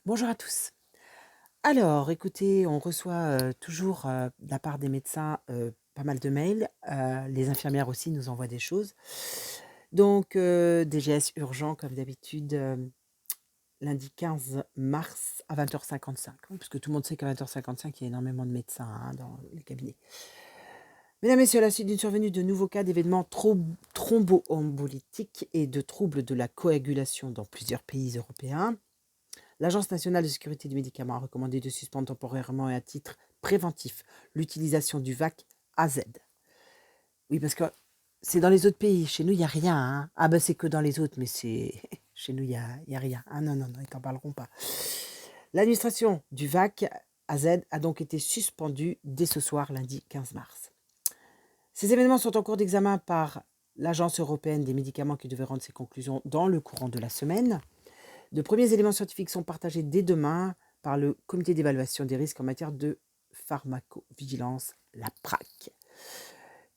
Bonjour à tous. Alors, écoutez, on reçoit toujours de la part des médecins pas mal de mails. Les infirmières aussi nous envoient des choses. Donc, DGS urgent, comme d'habitude, lundi 15 mars à 20h55. Parce que tout le monde sait qu'à 20h55, il y a énormément de médecins dans les cabinets. Mesdames, Messieurs, à la suite d'une survenue de nouveaux cas d'événements thromboemboliques et de troubles de la coagulation dans plusieurs pays européens, l'Agence nationale de sécurité du médicament a recommandé de suspendre temporairement et à titre préventif l'utilisation du VAC AZ. Oui, parce que c'est dans les autres pays. Chez nous, il n'y a rien. Hein. Ah ben c'est que dans les autres, mais c'est chez nous, il y a rien. Ah non, non, non, ils t'en parleront pas. L'administration du VAC AZ a donc été suspendue dès ce soir, lundi 15 mars. Ces événements sont en cours d'examen par l'Agence européenne des médicaments qui devait rendre ses conclusions dans le courant de la semaine. De premiers éléments scientifiques sont partagés dès demain par le comité d'évaluation des risques en matière de pharmacovigilance, la PRAC.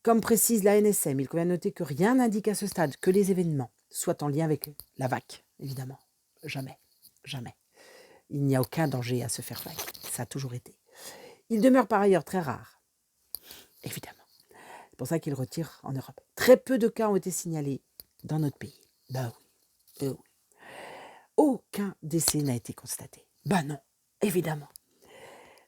Comme précise la NSM, il convient de noter que rien n'indique à ce stade que les événements soient en lien avec la VAC, évidemment. Jamais, jamais. Il n'y a aucun danger à se faire VAC, ça a toujours été. Il demeure par ailleurs très rare, évidemment. C'est pour ça qu'il retire en Europe. Très peu de cas ont été signalés dans notre pays. Ben oui, oui. Aucun décès n'a été constaté. Ben non, évidemment.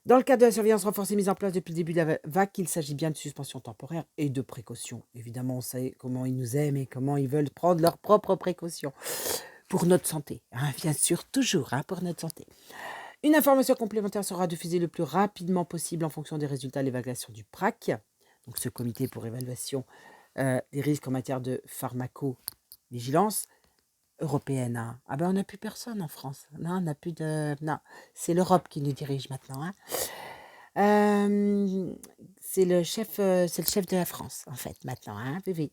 Dans le cadre de la surveillance renforcée mise en place depuis le début de la vague, il s'agit bien de suspension temporaire et de précautions. Évidemment, on sait comment ils nous aiment et comment ils veulent prendre leurs propres précautions pour notre santé. Hein, bien sûr, toujours pour notre santé. Une information complémentaire sera diffusée le plus rapidement possible en fonction des résultats de l'évaluation du PRAC, donc ce comité pour évaluation des risques en matière de pharmacovigilance européenne. Hein. Ah ben on n'a plus personne en France. Non, on n'a plus de. Non, c'est l'Europe qui nous dirige maintenant. Hein. C'est le chef de la France, en fait, maintenant, hein, oui.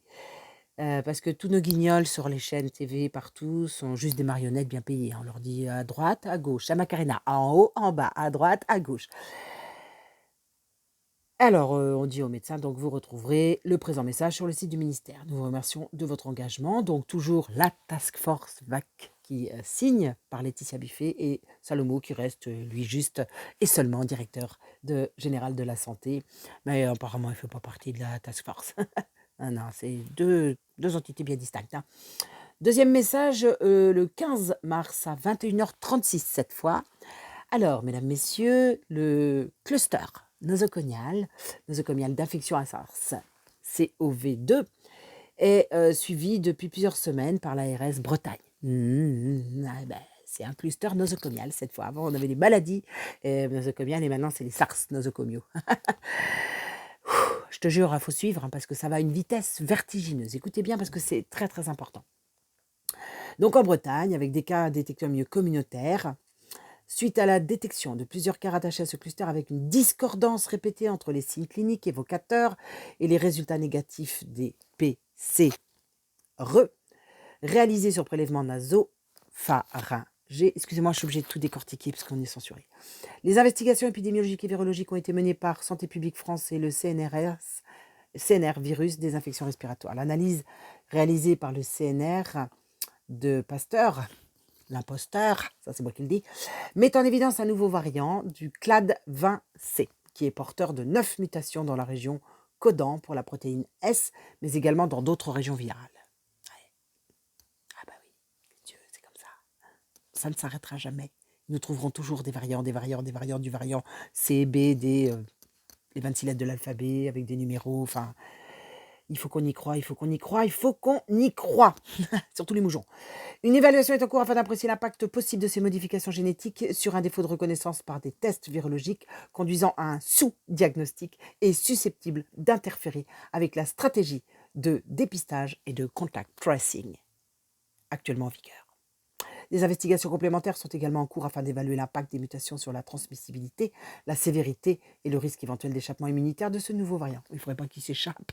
Parce que tous nos guignols sur les chaînes TV partout sont juste des marionnettes bien payées. On leur dit à droite, à gauche, à Macarena, en haut, en bas, à droite, à gauche. Alors, on dit aux médecins, donc vous retrouverez le présent message sur le site du ministère. Nous vous remercions de votre engagement. Donc, toujours la task force VAC qui signe par Laetitia Buffet et Salomo qui reste, lui, juste et seulement directeur général de la santé. Mais apparemment, il ne fait pas partie de la task force. Ah non, c'est deux entités bien distinctes. Hein. Deuxième message, le 15 mars à 21h36 cette fois. Alors, mesdames, messieurs, le cluster nosocomial d'infection à SARS, CoV2, est suivi depuis plusieurs semaines par l'ARS Bretagne. C'est un cluster nosocomial cette fois. Avant, on avait les maladies nosocomiales et maintenant, c'est les SARS nosocomiaux. Je te jure, il faut suivre parce que ça va à une vitesse vertigineuse. Écoutez bien parce que c'est très, très important. Donc, en Bretagne, avec des cas détectés au milieu communautaire, suite à la détection de plusieurs cas rattachés à ce cluster avec une discordance répétée entre les signes cliniques évocateurs et les résultats négatifs des PCR réalisés sur prélèvement nasopharyngé. Excusez-moi, je suis obligée de tout décortiquer parce qu'on est censuré. Les investigations épidémiologiques et virologiques ont été menées par Santé publique France et le CNR virus des infections respiratoires. L'analyse réalisée par le CNR de Pasteur, l'imposteur, ça c'est moi qui le dis, met en évidence un nouveau variant du clade 20C, qui est porteur de 9 mutations dans la région codant pour la protéine S, mais également dans d'autres régions virales. Ouais. Ah bah oui, Dieu, c'est comme ça. Ça ne s'arrêtera jamais. Nous trouverons toujours des variants du variant C, B, D, les 26 lettres de l'alphabet avec des numéros, enfin... Il faut qu'on y croie, il faut qu'on y croie, il faut qu'on y croie. Surtout les moujons. Une évaluation est en cours afin d'apprécier l'impact possible de ces modifications génétiques sur un défaut de reconnaissance par des tests virologiques conduisant à un sous-diagnostic et susceptible d'interférer avec la stratégie de dépistage et de contact tracing actuellement en vigueur. Des investigations complémentaires sont également en cours afin d'évaluer l'impact des mutations sur la transmissibilité, la sévérité et le risque éventuel d'échappement immunitaire de ce nouveau variant. Il ne faudrait pas qu'il s'échappe.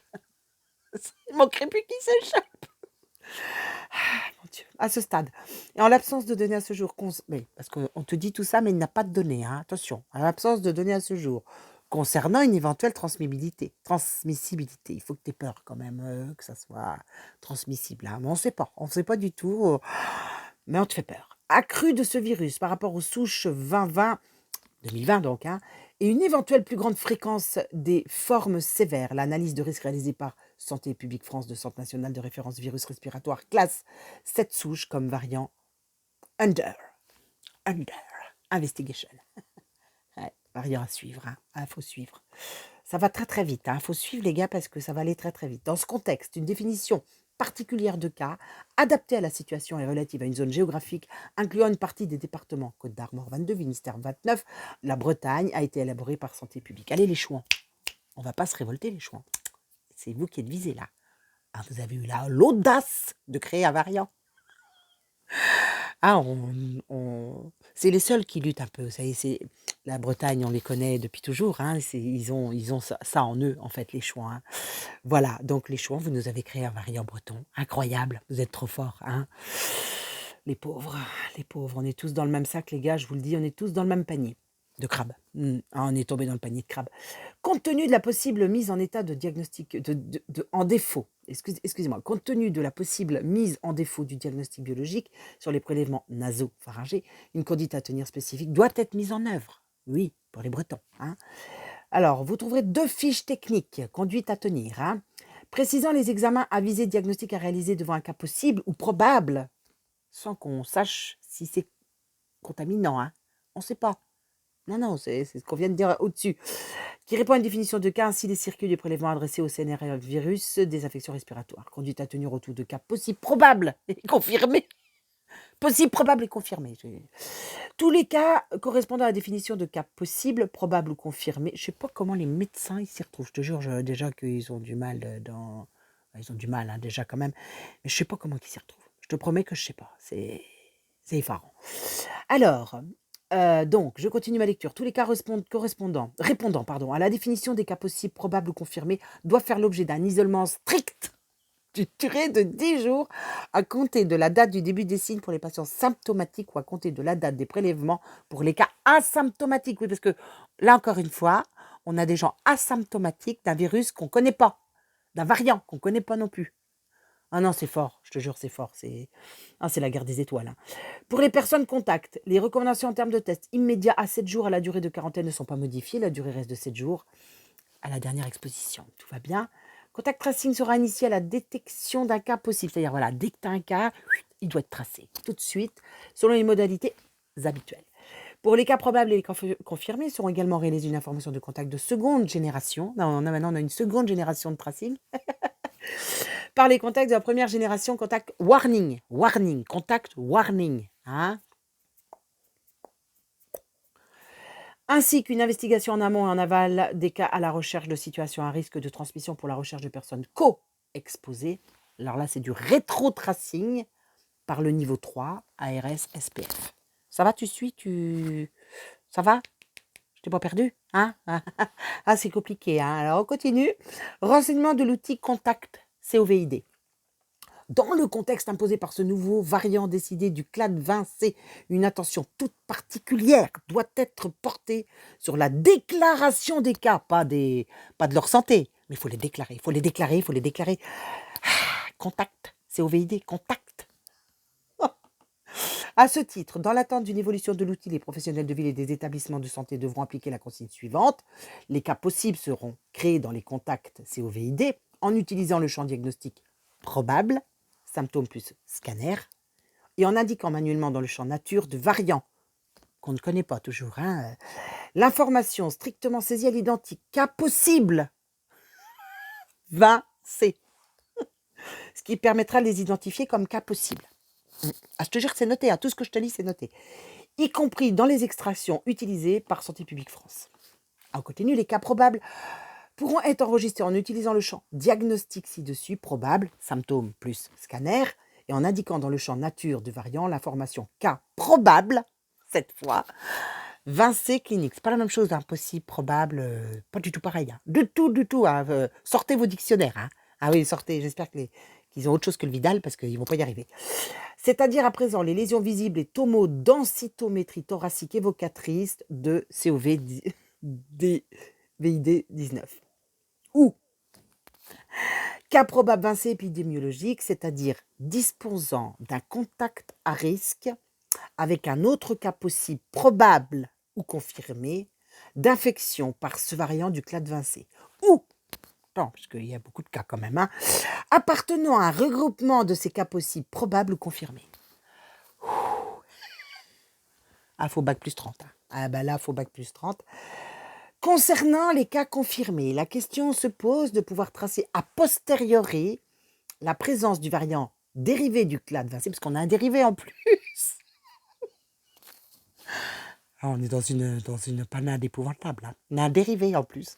Il manquerait plus qu'il s'échappe. Mon Dieu. À ce stade, et en l'absence de données à ce jour, mais, parce qu'on te dit tout ça, mais il n'y a pas de données, hein, attention, en l'absence de données à ce jour, concernant une éventuelle transmissibilité, il faut que tu aies peur quand même que ça soit transmissible, hein, mais on ne sait pas du tout, mais on te fait peur. accrue de ce virus par rapport aux souches 2020 donc, hein, et une éventuelle plus grande fréquence des formes sévères. L'analyse de risque réalisée par Santé publique France de Centre national de référence virus respiratoire classe cette souche comme variant under investigation. Ouais, variant à suivre, hein. Ah, faut suivre. Ça va très très vite, hein. Faut suivre les gars parce que ça va aller très très vite. Dans ce contexte, une définition particulière de cas, adaptée à la situation et relative à une zone géographique, incluant une partie des départements Côte d'Armor 22, Finistère 29, la Bretagne, a été élaborée par Santé publique. Allez les chouans, on va pas se révolter les chouans. C'est vous qui êtes visés là. Ah, vous avez eu l'audace de créer un variant. Ah, c'est les seuls qui luttent un peu. Ça y est, c'est la Bretagne, on les connaît depuis toujours. Hein, ils ont ça en eux, en fait, les chouans. Hein. Voilà, donc les chouans, vous nous avez créé un variant breton. Incroyable, vous êtes trop forts. Hein. Les pauvres, on est tous dans le même sac, les gars, je vous le dis, on est tous dans le même panier de crabes. Ah, on est tombé dans le panier de crabes. Compte tenu de la possible mise en état de diagnostic, en défaut, excusez-moi, compte tenu de la possible mise en défaut du diagnostic biologique sur les prélèvements nasopharyngés, une conduite à tenir spécifique doit être mise en œuvre. Oui, pour les Bretons. Hein. Alors, vous trouverez 2 fiches techniques, conduite à tenir, hein, précisant les examens à visée diagnostique à réaliser devant un cas possible ou probable, sans qu'on sache si c'est contaminant. Hein. On ne sait pas. Non, c'est ce qu'on vient de dire au-dessus. Qui répond à une définition de cas, ainsi les circuits du prélèvement adressés au CNR virus des infections respiratoires. Conduite à tenir autour de cas possibles, probables et confirmés. Possible, probable et confirmé. Tous les cas correspondant à la définition de cas possibles, probables ou confirmés. Je ne sais pas comment les médecins ils s'y retrouvent. Je te jure déjà qu'ils ont du mal dans... Ils ont du mal hein, déjà quand même. Mais je ne sais pas comment ils s'y retrouvent. Je te promets que je ne sais pas. C'est effarant. Alors, donc, je continue ma lecture. Tous les cas répondant à la définition des cas possibles, probables ou confirmés doivent faire l'objet d'un isolement strict d'une durée de 10 jours à compter de la date du début des signes pour les patients symptomatiques ou à compter de la date des prélèvements pour les cas asymptomatiques. Oui, parce que là, encore une fois, on a des gens asymptomatiques d'un virus qu'on ne connaît pas, d'un variant qu'on ne connaît pas non plus. Ah non, c'est fort, je te jure, c'est fort. C'est la guerre des étoiles. Hein. Pour les personnes contacts, les recommandations en termes de tests immédiats à 7 jours à la durée de quarantaine ne sont pas modifiées. La durée reste de 7 jours à la dernière exposition. Tout va bien. Contact tracing sera initié à la détection d'un cas possible. C'est-à-dire, voilà, dès que tu as un cas, il doit être tracé tout de suite, selon les modalités habituelles. Pour les cas probables et les cas confirmés, seront également réalisées une information de contact de seconde génération. Maintenant, on a une seconde génération de tracing. Par les contacts de la première génération, contact warning. Contact warning. Hein. Ainsi qu'une investigation en amont et en aval des cas à la recherche de situations à risque de transmission pour la recherche de personnes co-exposées. Alors là, c'est du rétro-tracing par le niveau 3, ARS, SPF. Ça va, tu suis Ça va? Je t'ai pas perdu? Hein? Ah, c'est compliqué. Hein? Alors, on continue. Renseignement de l'outil Contact COVID. Dans le contexte imposé par ce nouveau variant décidé du clade 20C, une attention toute particulière doit être portée sur la déclaration des cas, pas de leur santé, mais il faut les déclarer. Contact, COVID, contact. À ce titre, dans l'attente d'une évolution de l'outil, les professionnels de ville et des établissements de santé devront appliquer la consigne suivante. Les cas possibles seront créés dans les contacts COVID en utilisant le champ diagnostique probable, symptômes plus scanner, et en indiquant manuellement dans le champ nature de variants qu'on ne connaît pas toujours. Hein, l'information strictement saisie à l'identique cas possible 20C, ce qui permettra de les identifier comme cas possibles. Ah, je te jure que c'est noté, hein, tout ce que je te lis, c'est noté. Y compris dans les extractions utilisées par Santé publique France. On continue, les cas probables pourront être enregistrés en utilisant le champ diagnostic ci-dessus, probable, symptômes plus scanner, et en indiquant dans le champ nature de variant l'information cas probable, cette fois, 20C clinique. C'est pas la même chose, impossible, probable, pas du tout pareil. Hein. Du tout. Hein, sortez vos dictionnaires. Hein. Ah oui, sortez, j'espère qu'ils ont autre chose que le Vidal parce qu'ils ne vont pas y arriver. C'est-à-dire à présent les lésions visibles et tomodensitométrie thoracique évocatrice de COVID-19. Ou cas probable 20C épidémiologique, c'est-à-dire disposant d'un contact à risque avec un autre cas possible probable ou confirmé d'infection par ce variant du clade vincé. Ou, attends, parce qu'il y a beaucoup de cas quand même, appartenant à un regroupement de ces cas possibles probables ou confirmés. Ah, faut bac plus 30. Ah ben là, faut bac plus 30. Concernant les cas confirmés, la question se pose de pouvoir tracer a posteriori la présence du variant dérivé du clade vincé, parce qu'on a un dérivé en plus. Ah, on est dans une panade épouvantable. On a un dérivé en plus.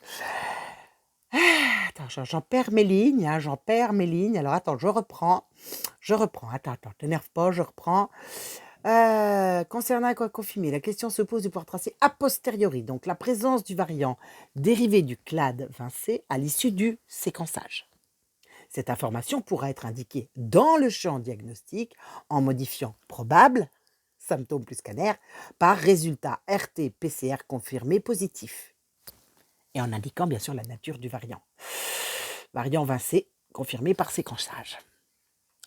Attends, j'en perds mes lignes, j'en perds mes lignes. Alors attends, je reprends. Attends, t'énerve pas, je reprends. Concernant quoi confirmer, la question se pose de pouvoir tracer a posteriori, donc la présence du variant dérivé du clade vincé à l'issue du séquençage. Cette information pourra être indiquée dans le champ diagnostic en modifiant probable, symptôme plus scanner, par résultat RT-PCR confirmé positif. Et en indiquant bien sûr la nature du variant. Variant vincé confirmé par séquençage.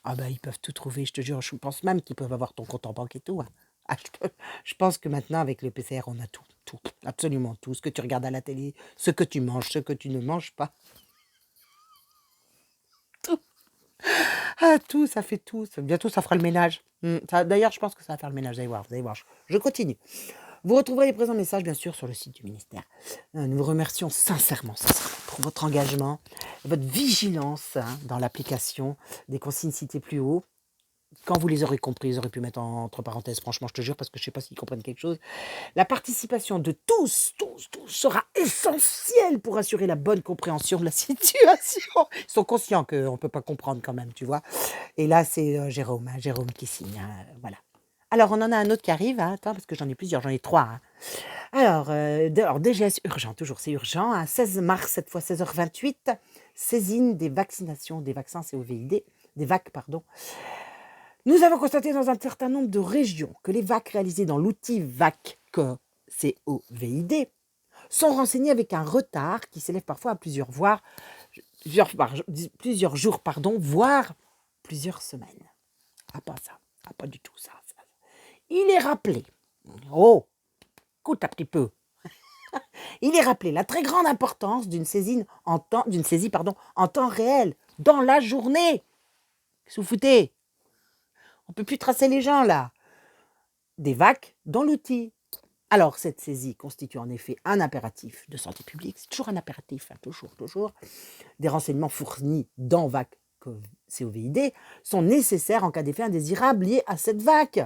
Ah ben ils peuvent tout trouver, je te jure, je pense même qu'ils peuvent avoir ton compte en banque et tout. Ah, je pense que maintenant avec le PCR on a tout, absolument tout. Ce que tu regardes à la télé, ce que tu manges, ce que tu ne manges pas. Tout. Ah tout, ça fait tout. Bientôt ça fera le ménage. D'ailleurs je pense que ça va faire le ménage, vous allez voir. Je continue. Vous retrouverez les présents messages, bien sûr, sur le site du ministère. Nous vous remercions sincèrement pour votre engagement, votre vigilance dans l'application des consignes citées plus haut. Quand vous les aurez compris, vous aurez pu mettre entre parenthèses, franchement, je te jure, parce que je ne sais pas s'ils comprennent quelque chose. La participation de tous sera essentielle pour assurer la bonne compréhension de la situation. Ils sont conscients qu'on ne peut pas comprendre quand même, tu vois. Et là, c'est Jérôme qui signe. Voilà. Alors, on en a un autre qui arrive, attends, parce que j'en ai plusieurs, j'en ai 3. Alors, DGS urgent, toujours, c'est urgent. 16 mars, cette fois 16h28, saisine des vaccinations, des vaccins COVID, des VAC, pardon. Nous avons constaté dans un certain nombre de régions que les VAC réalisés dans l'outil VAC COVID sont renseignés avec un retard qui s'élève parfois à plusieurs jours, voire plusieurs semaines. Ah, pas ça. Ah, pas du tout ça. Il est rappelé, écoute un petit peu, il est rappelé la très grande importance d'une saisie en temps réel, dans la journée. Qu'est-ce que vous foutez? On ne peut plus tracer les gens là. Des VAC dans l'outil. Alors, cette saisie constitue en effet un impératif de santé publique. C'est toujours un impératif, toujours. Des renseignements fournis dans VAC COVID sont nécessaires en cas d'effet indésirable lié à cette VAC.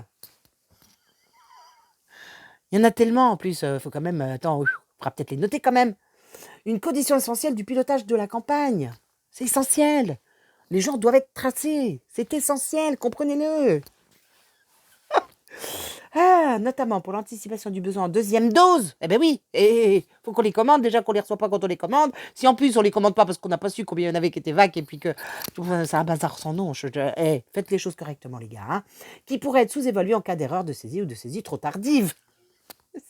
Il y en a tellement, en plus, il faut quand même... Attends, il faudra peut-être les noter quand même. Une condition essentielle du pilotage de la campagne. C'est essentiel. Les gens doivent être tracés. C'est essentiel, comprenez-le. Notamment pour l'anticipation du besoin en deuxième dose. Eh ben oui, il faut qu'on les commande, déjà qu'on les reçoit pas quand on les commande. Si en plus on les commande pas parce qu'on n'a pas su combien il y en avait qui étaient vagues et puis que c'est un bazar sans nom. Faites les choses correctement les gars. Qui pourraient être sous-évalués en cas d'erreur de saisie ou de saisie trop tardive.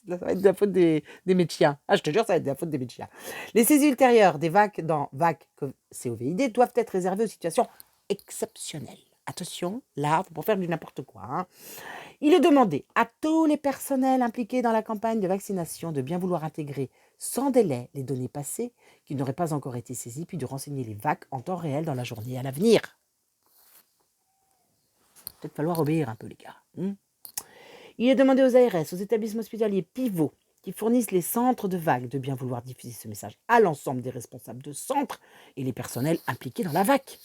Ça va être de la faute des médecins. Je te jure, ça va être de la faute des médecins. Les saisies ultérieures des VAC dans VAC COVID doivent être réservées aux situations exceptionnelles. Attention, là, il ne faut pas faire du n'importe quoi. Il est demandé à tous les personnels impliqués dans la campagne de vaccination de bien vouloir intégrer sans délai les données passées qui n'auraient pas encore été saisies, puis de renseigner les VAC en temps réel dans la journée à l'avenir. Peut-être falloir obéir un peu, les gars. Il est demandé aux ARS, aux établissements hospitaliers pivots qui fournissent les centres de VAC de bien vouloir diffuser ce message à l'ensemble des responsables de centres et les personnels impliqués dans la VAC.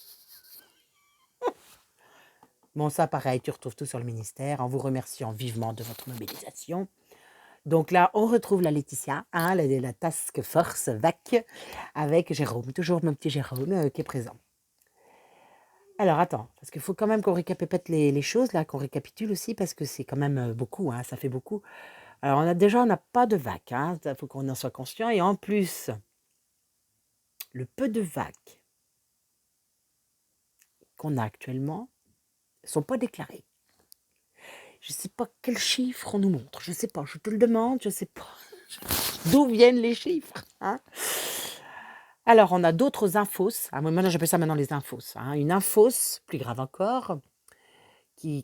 Bon, ça, pareil, tu retrouves tout sur le ministère en vous remerciant vivement de votre mobilisation. Donc là, on retrouve la Laetitia, la task force VAC, avec Jérôme, toujours mon petit Jérôme qui est présent. Alors, attends, parce qu'il faut quand même qu'on récapitule les choses, là, qu'on récapitule aussi, parce que c'est quand même beaucoup, ça fait beaucoup. Alors, on n'a pas de VAC, il faut qu'on en soit conscient. Et en plus, le peu de VAC qu'on a actuellement ne sont pas déclarés. Je ne sais pas quels chiffres on nous montre, je ne sais pas, je te le demande, je ne sais pas d'où viennent les chiffres. Alors, on a d'autres infos, maintenant j'appelle ça les infos. Une infos, plus grave encore,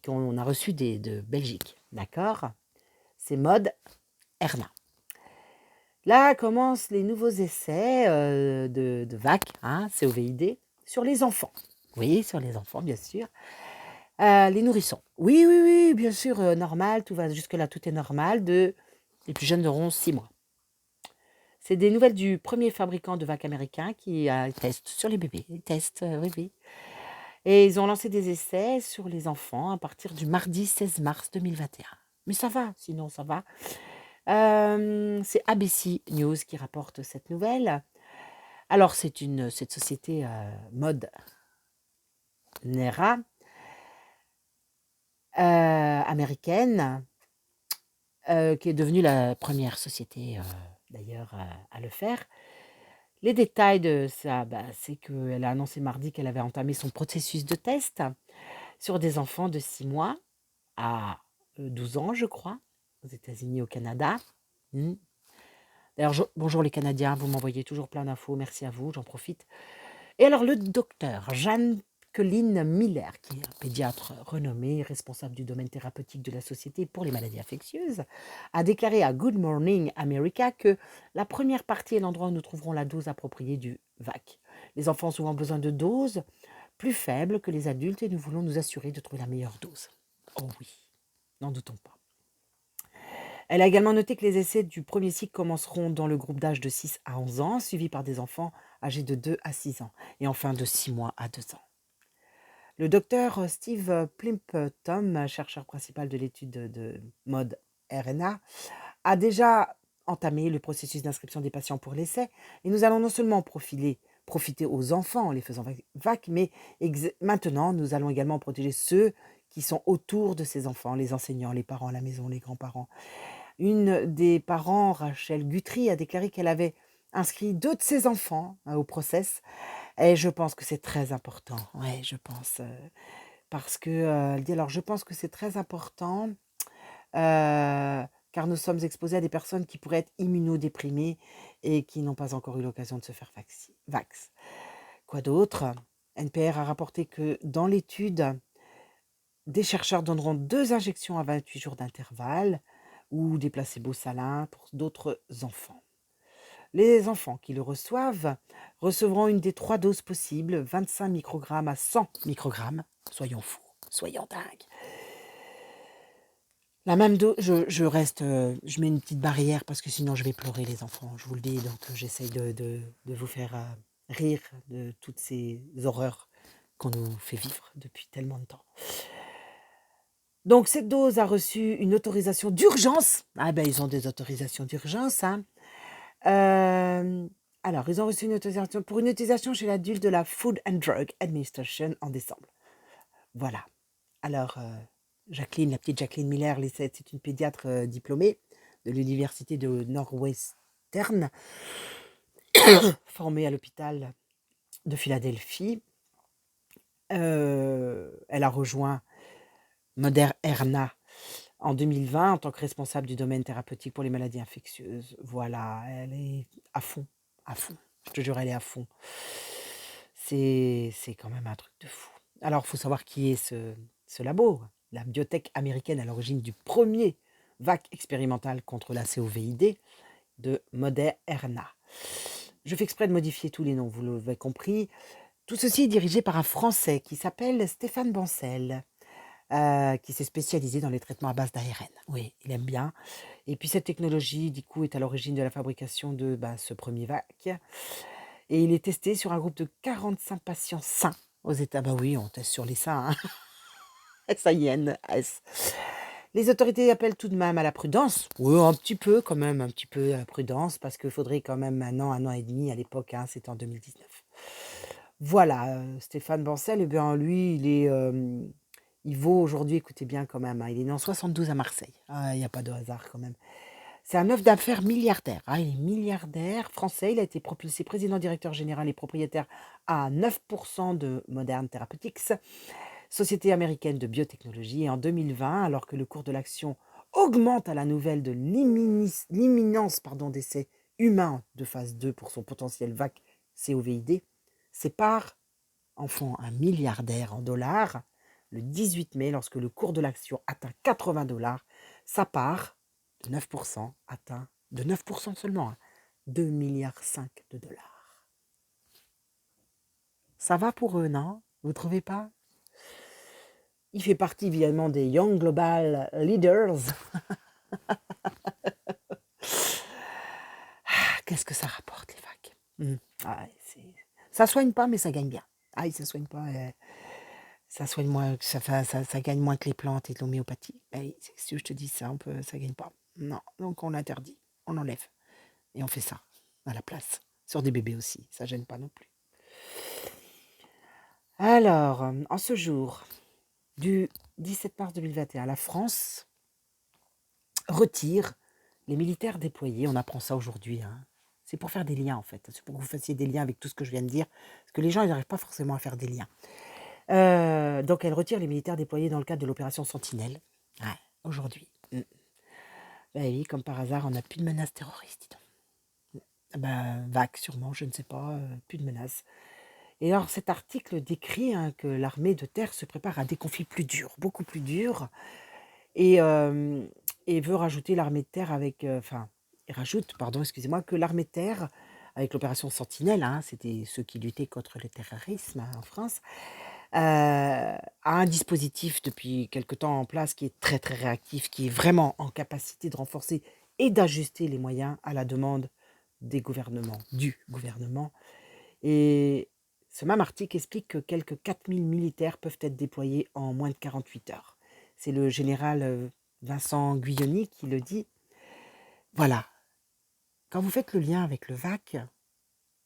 qu'on a reçu de Belgique, d'accord? C'est Moderna. Là commencent les nouveaux essais de VAC, hein, COVID, sur les enfants. Oui, sur les enfants, bien sûr. Les nourrissons. Oui, oui, oui, bien sûr, normal, tout va jusque-là, tout est normal. Les plus jeunes auront 6 mois. C'est des nouvelles du premier fabricant de VAC américain qui teste sur les bébés. Ils testent, oui, oui. Et ils ont lancé des essais sur les enfants à partir du mardi 16 mars 2021. Mais ça va, sinon ça va. C'est ABC News qui rapporte cette nouvelle. Alors, cette société Moderna américaine qui est devenue la première société d'ailleurs à le faire. Les détails de ça, c'est qu'elle a annoncé mardi qu'elle avait entamé son processus de test sur des enfants de 6 mois à 12 ans, je crois, aux États-Unis, au Canada. D'ailleurs, bonjour les Canadiens, vous m'envoyez toujours plein d'infos, merci à vous, j'en profite. Et alors, le docteur Jacqueline Miller, qui est un pédiatre renommé, responsable du domaine thérapeutique de la Société pour les maladies infectieuses, a déclaré à Good Morning America que la première partie est l'endroit où nous trouverons la dose appropriée du VAC. Les enfants ont souvent besoin de doses plus faibles que les adultes et nous voulons nous assurer de trouver la meilleure dose. Oh oui, n'en doutons pas. Elle a également noté que les essais du premier cycle commenceront dans le groupe d'âge de 6 à 11 ans, suivis par des enfants âgés de 2 à 6 ans, et enfin de 6 mois à 2 ans. Le docteur Steve Plimpton, chercheur principal de l'étude de Moderna, a déjà entamé le processus d'inscription des patients pour l'essai, et nous allons non seulement profiter aux enfants en les faisant vac, mais maintenant nous allons également protéger ceux qui sont autour de ces enfants, les enseignants, les parents à la maison, les grands-parents. Une des parents, Rachel Guthrie, a déclaré qu'elle avait inscrit 2 de ses enfants au process et je pense que c'est très important. Ouais, je pense, parce que, elle dit: «Alors je pense que c'est très important, car nous sommes exposés à des personnes qui pourraient être immunodéprimées et qui n'ont pas encore eu l'occasion de se faire vax». Quoi d'autre? NPR a rapporté que dans l'étude, des chercheurs donneront 2 injections à 28 jours d'intervalle ou des placebos salins pour d'autres enfants. Les enfants qui le reçoivent recevront une des 3 doses possibles, 25 microgrammes à 100 microgrammes. Soyons fous, soyons dingues. La même dose, je reste, je mets une petite barrière parce que sinon je vais pleurer les enfants, je vous le dis, donc j'essaye de vous faire rire de toutes ces horreurs qu'on nous fait vivre depuis tellement de temps. Donc cette dose a reçu une autorisation d'urgence. Ah ben ils ont des autorisations d'urgence, hein. Alors ils ont reçu une autorisation pour une utilisation chez l'adulte de la Food and Drug Administration en décembre. Voilà. Alors Jacqueline, la petite Jacqueline Miller, c'est une pédiatre diplômée de l'université de Northwestern, formée à l'hôpital de Philadelphie. Elle a rejoint Moderna en 2020 en tant que responsable du domaine thérapeutique pour les maladies infectieuses. Voilà, elle est à fond, à fond. Je te jure, elle est à fond. C'est quand même un truc de fou. Alors, il faut savoir qui est ce labo. La biotech américaine à l'origine du premier vac expérimental contre la COVID de Moderna. Je fais exprès de modifier tous les noms, vous l'avez compris. Tout ceci est dirigé par un Français qui s'appelle Stéphane Bancel. Qui s'est spécialisé dans les traitements à base d'ARN. Oui, il aime bien. Et puis cette technologie, du coup, est à l'origine de la fabrication de ce premier vac. Et il est testé sur un groupe de 45 patients sains aux États. Bah oui, on teste sur les sains. Hein. S-A-I-N-S. Les autorités appellent tout de même à la prudence. Oui, un petit peu quand même, un petit peu à la prudence, parce qu'il faudrait quand même un an et demi à l'époque, hein, c'était en 2019. Voilà, Stéphane Bancel, eh bien lui, il vaut aujourd'hui, écoutez bien quand même, hein, il est né en 72 à Marseille. Ah, il n'y a pas de hasard quand même. C'est un homme d'affaires milliardaire. Hein, il est milliardaire français. Il a été propulsé président, directeur général et propriétaire à 9% de Modern Therapeutics, société américaine de biotechnologie. Et en 2020, alors que le cours de l'action augmente à la nouvelle de l'imminence d'essais humains de phase 2 pour son potentiel VAC COVID, ses parts en font un milliardaire en dollars. le 18 mai, lorsque le cours de l'action atteint 80 $, sa part de 9% atteint, de 9% seulement, 2,5 milliards de dollars. Ça va pour eux, non? Vous trouvez pas? Il fait partie évidemment des Young Global Leaders. Qu'est-ce que ça rapporte, les vagues? Ça soigne pas, mais ça gagne bien. Ça soigne pas. Ça soigne moins, ça gagne moins que les plantes et l'homéopathie. Si je te dis ça, ça gagne pas. Non, donc on l'interdit, on enlève. Et on fait ça à la place. Sur des bébés aussi, ça gêne pas non plus. Alors, en ce jour du 17 mars 2021, la France retire les militaires déployés. On apprend ça aujourd'hui. C'est pour faire des liens, en fait. C'est pour que vous fassiez des liens avec tout ce que je viens de dire. Parce que les gens, ils n'arrivent pas forcément à faire des liens. Donc, elle retire les militaires déployés dans le cadre de l'opération Sentinelle. Aujourd'hui. Oui, comme par hasard, on n'a plus de menaces terroristes. Vague, sûrement, je ne sais pas. Plus de menaces. Et alors, cet article décrit que l'armée de terre se prépare à des conflits plus durs, beaucoup plus durs, et veut rajouter l'armée de terre avec... que l'armée de terre, avec l'opération Sentinelle, c'était ceux qui luttaient contre le terrorisme en France, a un dispositif depuis quelque temps en place qui est très très réactif, qui est vraiment en capacité de renforcer et d'ajuster les moyens à la demande du gouvernement. Et ce même article explique que quelques 4000 militaires peuvent être déployés en moins de 48 heures. C'est le général Vincent Guyoni qui le dit. Voilà. Quand vous faites le lien avec le VAC,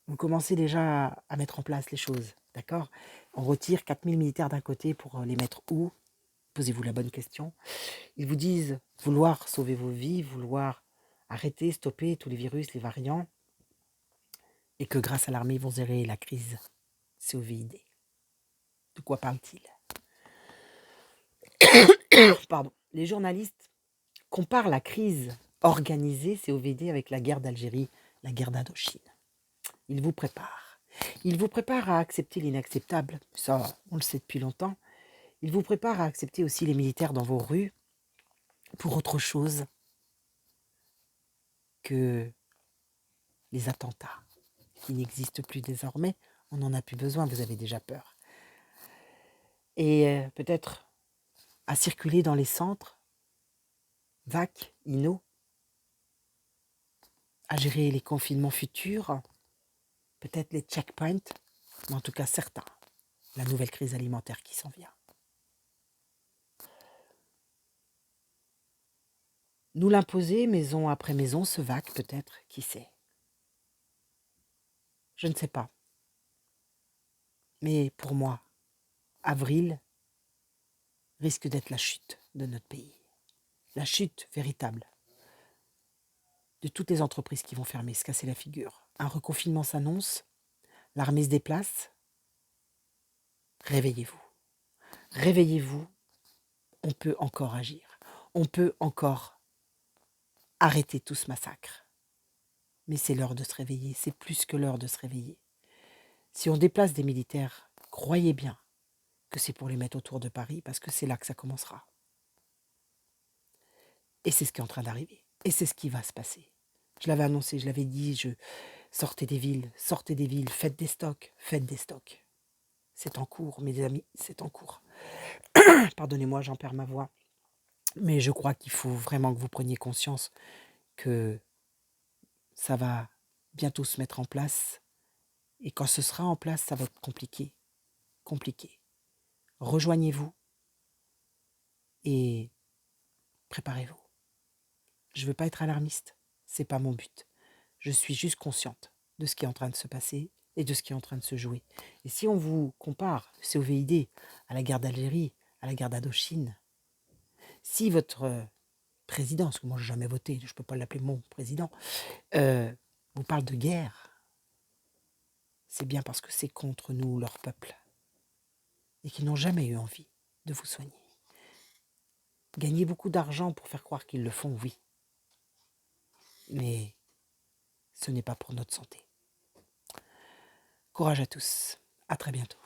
vous commencez déjà à mettre en place les choses. D'accord? On retire 4000 militaires d'un côté pour les mettre où? Posez-vous la bonne question. Ils vous disent vouloir sauver vos vies, vouloir arrêter, stopper tous les virus, les variants, et que grâce à l'armée, ils vont gérer la crise COVID. De quoi parle-t-il? Pardon. Les journalistes comparent la crise organisée COVID avec la guerre d'Algérie, la guerre d'Indochine. Ils vous préparent. Ils vous préparent à accepter l'inacceptable. Ça, on le sait depuis longtemps. Ils vous préparent à accepter aussi les militaires dans vos rues pour autre chose que les attentats qui n'existent plus désormais. On n'en a plus besoin, vous avez déjà peur. Et peut-être à circuler dans les centres, VAC, INO, à gérer les confinements futurs, peut-être les checkpoints, mais en tout cas certains, la nouvelle crise alimentaire qui s'en vient. Nous l'imposer maison après maison, ce VAC peut-être, qui sait? Je ne sais pas. Mais pour moi, avril risque d'être la chute de notre pays. La chute véritable de toutes les entreprises qui vont fermer, se casser la figure. Un reconfinement s'annonce, l'armée se déplace. Réveillez-vous. Réveillez-vous, on peut encore agir. On peut encore arrêter tout ce massacre. Mais c'est l'heure de se réveiller, c'est plus que l'heure de se réveiller. Si on déplace des militaires, croyez bien que c'est pour les mettre autour de Paris, parce que c'est là que ça commencera. Et c'est ce qui est en train d'arriver. Et c'est ce qui va se passer. Je l'avais annoncé, je l'avais dit, sortez des villes, faites des stocks. C'est en cours, mes amis, c'est en cours. Pardonnez-moi, j'en perds ma voix. Mais je crois qu'il faut vraiment que vous preniez conscience que ça va bientôt se mettre en place. Et quand ce sera en place, ça va être compliqué. Compliqué. Rejoignez-vous et préparez-vous. Je ne veux pas être alarmiste, c'est pas mon but. Je suis juste consciente de ce qui est en train de se passer et de ce qui est en train de se jouer. Et si on vous compare le COVID à la guerre d'Algérie, à la guerre d'Indochine, si votre président, parce que moi je n'ai jamais voté, je ne peux pas l'appeler mon président, vous parle de guerre, c'est bien parce que c'est contre nous, leur peuple, et qu'ils n'ont jamais eu envie de vous soigner. Gagner beaucoup d'argent pour faire croire qu'ils le font, oui. Mais ce n'est pas pour notre santé. Courage à tous. À très bientôt.